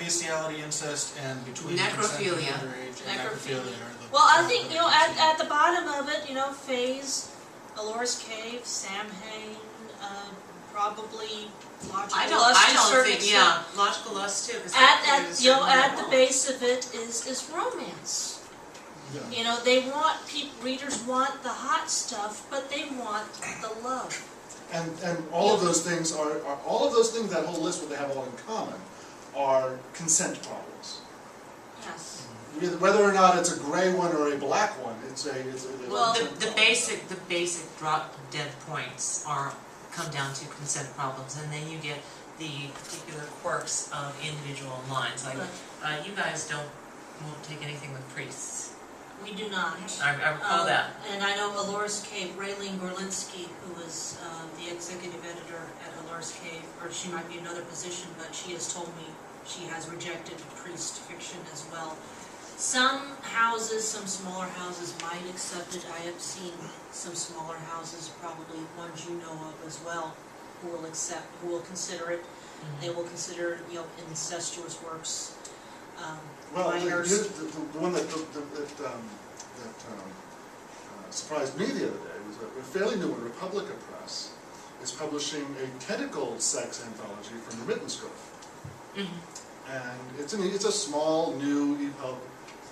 bestiality, incest, and between necrophilia. consent and underage, and necrophilia are the... Well, I think, you know, at the bottom of it, you know, Faye's, Alora's Cave, Samhain, probably Logical Lust to a certain extent. Yeah, Logical Lust too. You know, at the base of it is romance. Yeah. You know, they want, readers want the hot stuff, but they want the love. And all of those things are all of those things, that whole list, what they have all in common, are consent problems. Yes. Whether or not it's a gray one or a black one, it's a Well, consent the problem. basic drop dead points come down to consent problems, and then you get the particular quirks of individual lines. Like you guys won't take anything with priests. We do not. I recall that. And I know Alora's Cave, Raylene Gorlinsky, who is the executive editor at Alora's Cave, or she might be another position, but she has told me she has rejected priest fiction as well. Some houses, some smaller houses might accept it. I have seen some smaller houses, probably ones you know of as well, who will consider it. Mm-hmm. They will consider, you know, incestuous works. Well, minors. the one that surprised me the other day was a fairly new one. Republica Press is publishing a tentacle sex anthology from Remittance Grove. Mm-hmm. And it's a small, new EPUB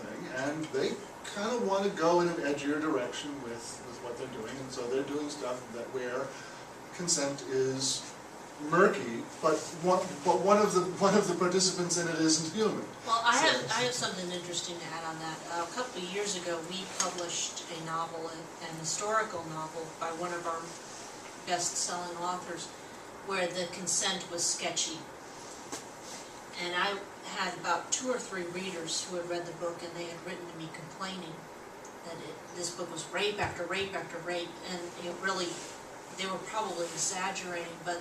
thing, and they kind of want to go in an edgier direction with what they're doing, and so they're doing stuff where consent is murky, but one of the participants in it isn't human. Well, I have something interesting to add on that. A couple of years ago, we published a novel, an historical novel, by one of our best-selling authors, where the consent was sketchy. And I had about 2 or 3 readers who had read the book, and they had written to me complaining that this book was rape after rape after rape, and it really, they were probably exaggerating, but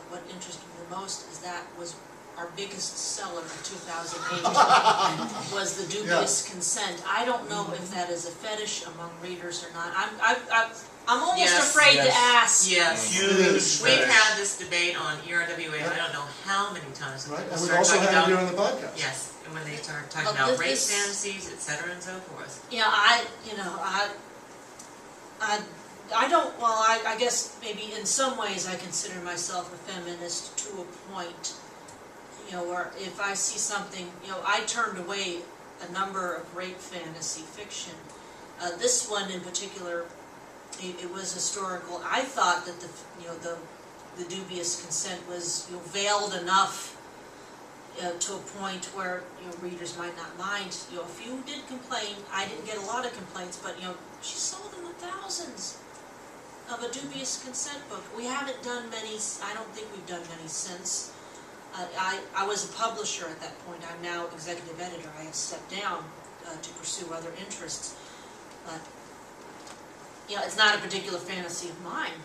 what interested me the most is that was our biggest seller in 2008 was the Dubious Consent. I don't know if that is a fetish among readers or not. I'm almost afraid to ask. Yes, huge. We've had this debate on ERWA. I don't know how many times. Right, and we've also had it here on the podcast. Yes, and when they start talking about rape fantasies, etc., and so forth. Yeah, I don't. Well, I guess maybe in some ways I consider myself a feminist to a point. You know, where if I see something, you know, I turned away a number of rape fantasy fiction. This one in particular, it was historical. I thought that the Dubious Consent was, you know, veiled enough to a point where, you know, readers might not mind. You know, a few did complain. I didn't get a lot of complaints, but, you know, she sold in the thousands of a Dubious Consent book. We haven't done many. I don't think we've done many since. I was a publisher at that point. I'm now executive editor. I have stepped down to pursue other interests. But, you know, it's not a particular fantasy of mine.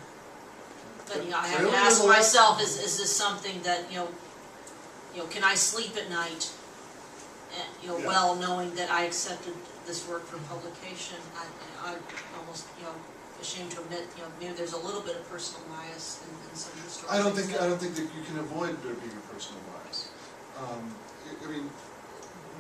But, you know, I have to ask myself, is this something that, you know, can I sleep at night, you know, well knowing that I accepted this work for publication? I'm almost, you know, ashamed to admit, you know, maybe there's a little bit of personal bias in some of the stories. I don't think that you can avoid there being a personal bias. I mean,